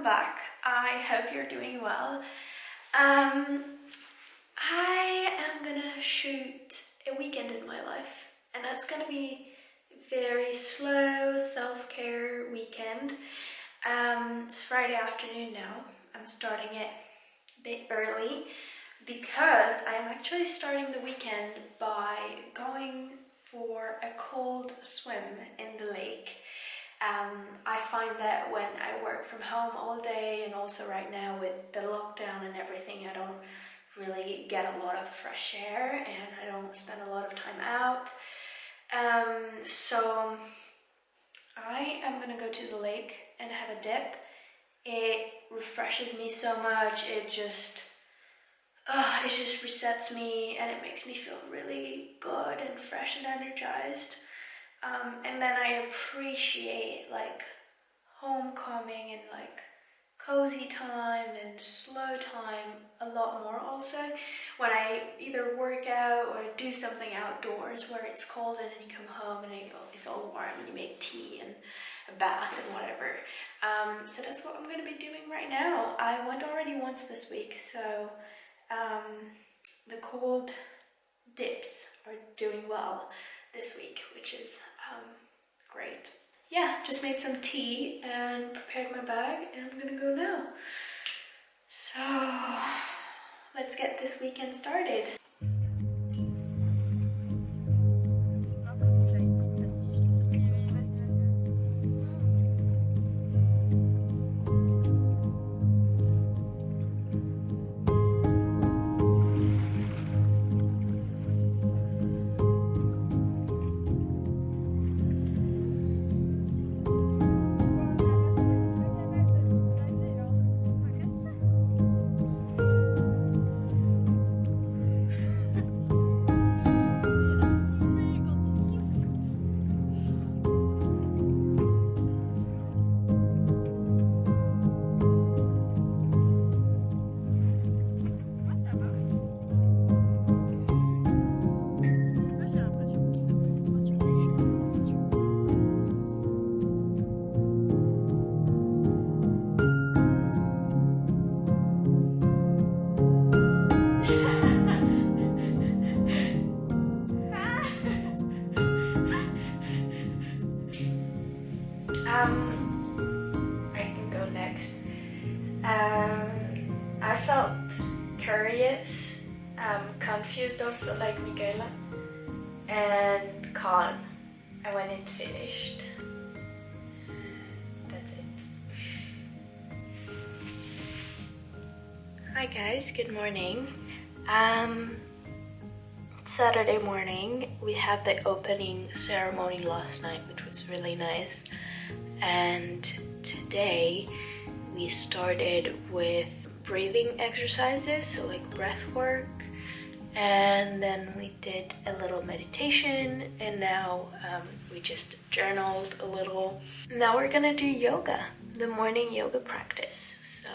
welcome back. I hope you're doing well. I am gonna shoot a weekend in my life, and that's gonna be a very slow self-care weekend. It's Friday afternoon now. I'm starting it a bit early because I am actually starting the weekend by going for a cold swim in the lake. I find that when I work from home all day, and also right now with the lockdown and everything, I don't really get a lot of fresh air and I don't spend a lot of time out. So I am gonna go to the lake and have a dip. It refreshes me so much. It just resets me and it makes me feel really good and fresh and energized. And then I appreciate like homecoming and like cozy time and slow time a lot more also when I either work out or do something outdoors where it's cold and then you come home and it's all warm and you make tea and a bath and whatever. So that's what I'm going to be doing right now. I went already once this week, so the cold dips are doing well this week, which is great. Yeah, just made some tea and prepared my bag and I'm gonna go now. So let's get this weekend started. I can go next. I felt curious, confused also like Michaela, and calm. I went and finished. That's it. Hi guys, good morning. Saturday morning, we had the opening ceremony last night, which was really nice. And today we started with breathing exercises, so like breath work, and then we did a little meditation, and now we just journaled a little. Now we're gonna do yoga, the morning yoga practice. So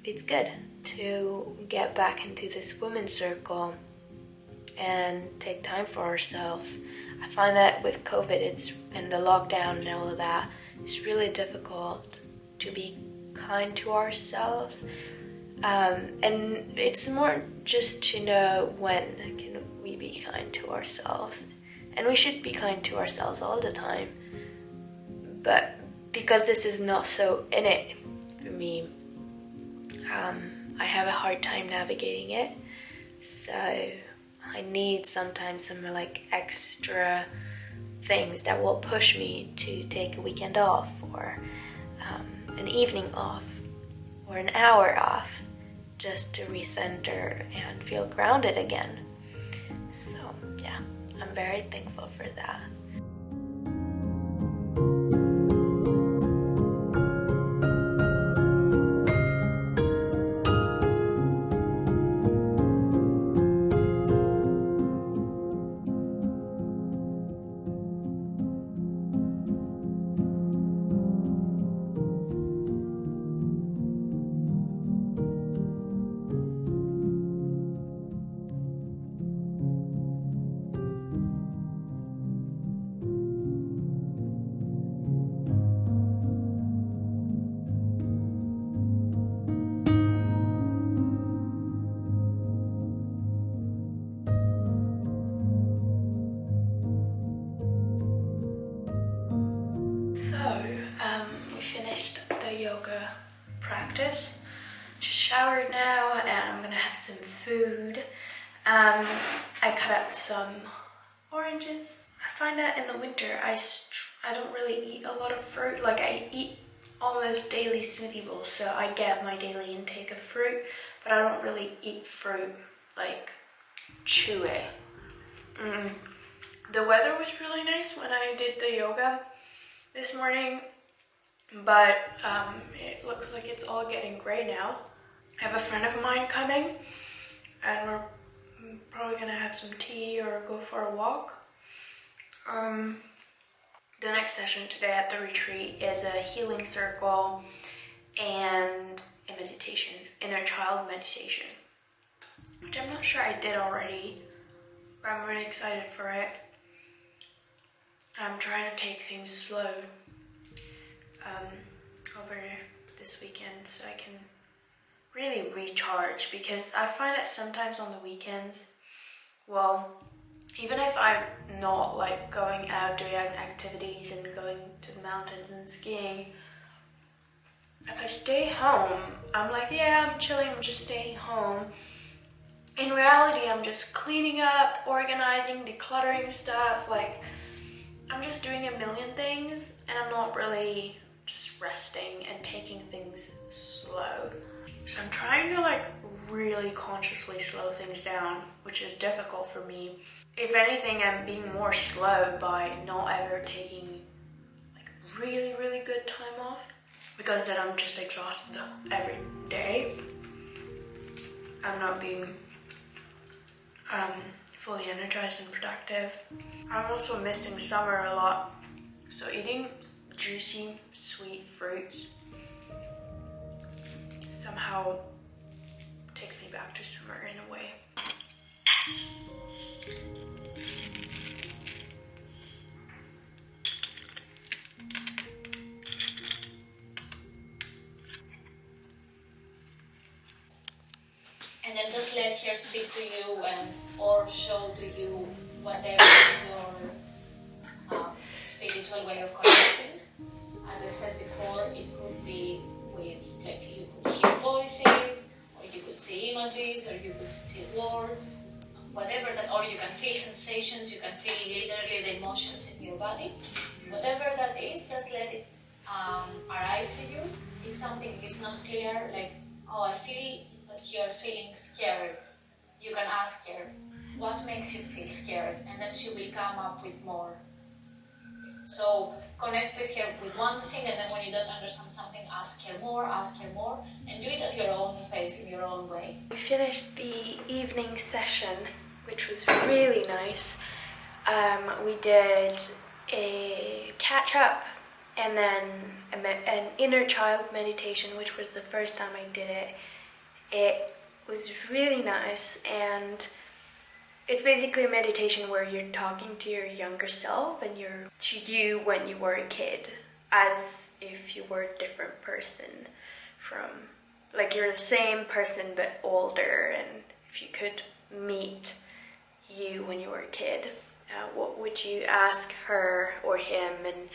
it's good to get back into this women's circle and take time for ourselves. I find that with COVID and the lockdown and all of that, it's really difficult to be kind to ourselves, and it's more just to know when can we be kind to ourselves, and we should be kind to ourselves all the time, but because this is not so in it for me, I have a hard time navigating it, so I need sometimes some like extra things that will push me to take a weekend off, or an evening off, or an hour off, just to recenter and feel grounded again. So yeah, I'm very thankful for that. yoga practice. Just showered now and I'm gonna have some food. I cut up some oranges. I find that in the winter I don't really eat a lot of fruit. Like I eat almost daily smoothie bowls, so I get my daily intake of fruit, but I don't really eat fruit, like chew it. The weather was really nice when I did the yoga this morning, but it looks like it's all getting gray now. I have a friend of mine coming and we're probably gonna have some tea or go for a walk. The next session today at the retreat is a healing circle and a meditation, inner child meditation, which I'm not sure I did already, but I'm really excited for it. I'm trying to take things slow over this weekend so I can really recharge, because I find that sometimes on the weekends, well, even if I'm not like going out doing activities and going to the mountains and skiing, if I stay home, I'm like, yeah, I'm chilling, I'm just staying home. In reality, I'm just cleaning up, organizing, decluttering stuff, like I'm just doing a million things and I'm not really just resting and taking things slow. So I'm trying to like really consciously slow things down, which is difficult for me. If anything, I'm being more slow by not ever taking like really, really good time off, because then I'm just exhausted every day. I'm not being fully energized and productive. I'm also missing summer a lot, so eating juicy, sweet fruits somehow takes me back to summer in a way. And then just let her speak to you and or show to you whatever is your spiritual way of connecting. As I said before, it could be with, like, you could hear voices, or you could see images, or you could see words, whatever that, or you can feel sensations, you can feel literally the emotions in your body. Whatever that is, just let it arrive to you. If something is not clear, like, oh, I feel that you're feeling scared, you can ask her, what makes you feel scared? And then she will come up with more. So connect with her with one thing, and then when you don't understand something, ask her more, and do it at your own pace, in your own way. We finished the evening session, which was really nice. We did a catch-up and then an inner child meditation, which was the first time I did it. It was really nice, and it's basically a meditation where you're talking to your younger self and to you when you were a kid, as if you were a different person from, like, you're the same person but older, and if you could meet you when you were a kid, what would you ask her or him, and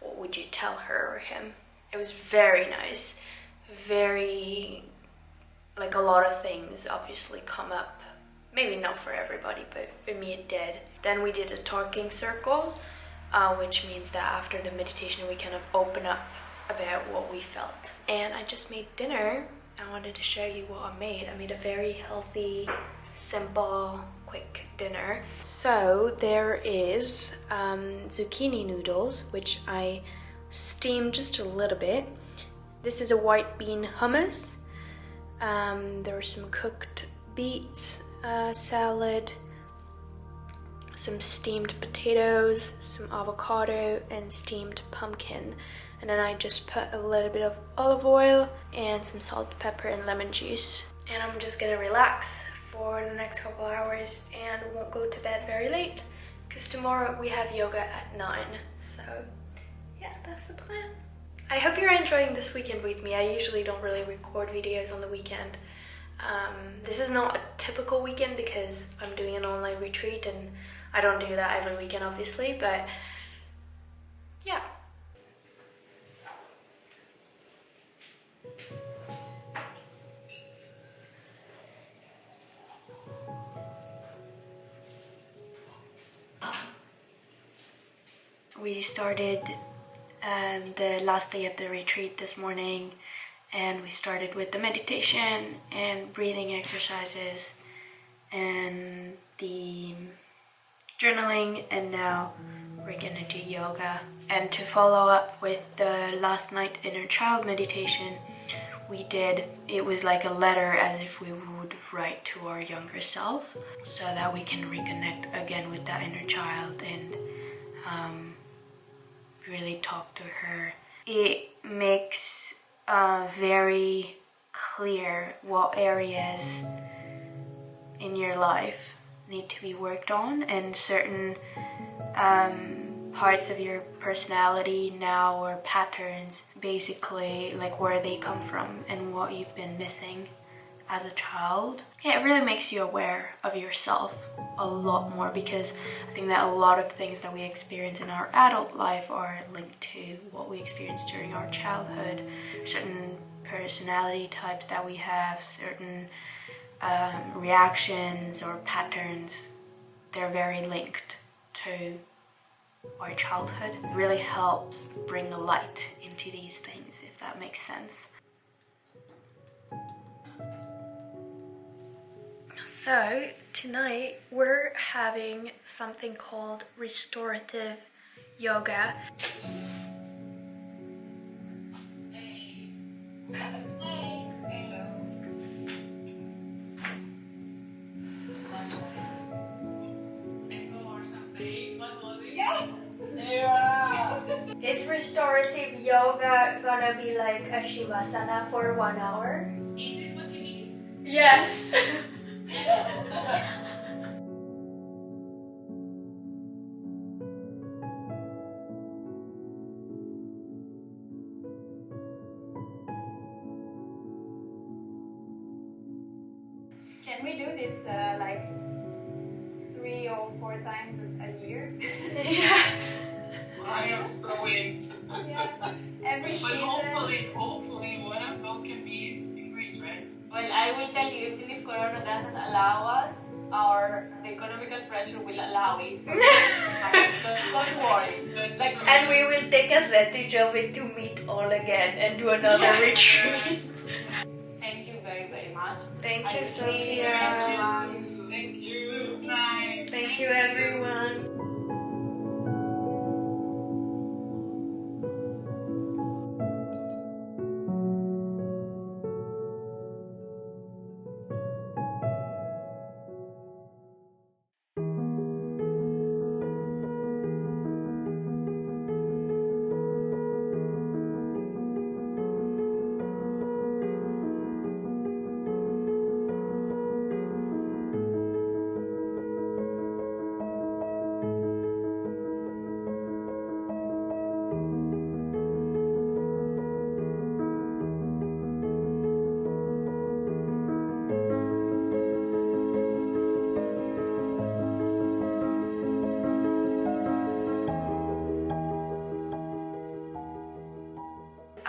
what would you tell her or him? It was very nice, very, like, a lot of things obviously come up. Maybe not for everybody, but for me it did. Then we did a talking circle, which means that after the meditation we kind of open up about what we felt. And I just made dinner. I wanted to show you what I made. I made a very healthy, simple, quick dinner. So there is zucchini noodles, which I steamed just a little bit. This is a white bean hummus. There were some cooked beets, salad, some steamed potatoes, some avocado, and steamed pumpkin. And then I just put a little bit of olive oil and some salt, pepper, and lemon juice. And I'm just gonna relax for the next couple hours and won't go to bed very late, because tomorrow we have yoga at 9. So yeah, that's the plan. I hope you're enjoying this weekend with me. I usually don't really record videos on the weekend. This is not a typical weekend because I'm doing an online retreat and I don't do that every weekend obviously, but yeah. We started the last day of the retreat this morning, and we started with the meditation and breathing exercises and the journaling, and now we're gonna do yoga. And to follow up with the last night inner child meditation, it was like a letter, as if we would write to our younger self, so that we can reconnect again with that inner child and really talk to her. It makes very clear what areas in your life need to be worked on, and certain parts of your personality now, or patterns, basically, like where they come from and what you've been missing as a child. It really makes you aware of yourself a lot more, because I think that a lot of things that we experience in our adult life are linked to what we experienced during our childhood. Certain personality types that we have, certain reactions or patterns, they're very linked to our childhood. It really helps bring a light into these things, if that makes sense. So tonight we're having something called restorative yoga. Is restorative yoga gonna be like a Shavasana for 1 hour? Is this what you need? Yes. Can we do this like 3 or 4 times a year? Yeah. I am so in. Yeah. Every But season. hopefully one of those can be in Greece, right? Well, I will tell you, even if Corona doesn't allow us, the economical pressure will allow it. Don't worry. That's true. And we will take advantage of it to meet all again and do another retreat. Thank you very, very much. Thank you, I Sophia. Thank you. Bye. Thank you, everyone.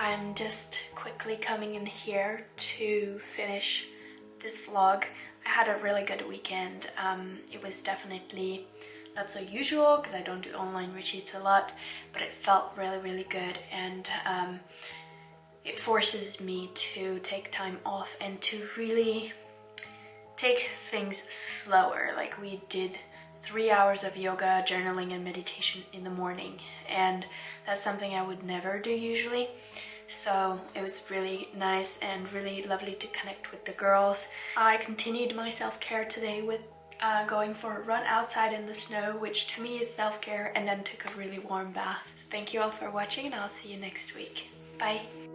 I'm just quickly coming in here to finish this vlog. I had a really good weekend. It was definitely not so usual because I don't do online retreats a lot, but it felt really, really good, and it forces me to take time off and to really take things slower. Like, we did 3 hours of yoga, journaling, and meditation in the morning, and that's something I would never do usually. So it was really nice and really lovely to connect with the girls. I continued my self-care today with going for a run outside in the snow, which to me is self-care, and then took a really warm bath. Thank you all for watching, and I'll see you next week. Bye!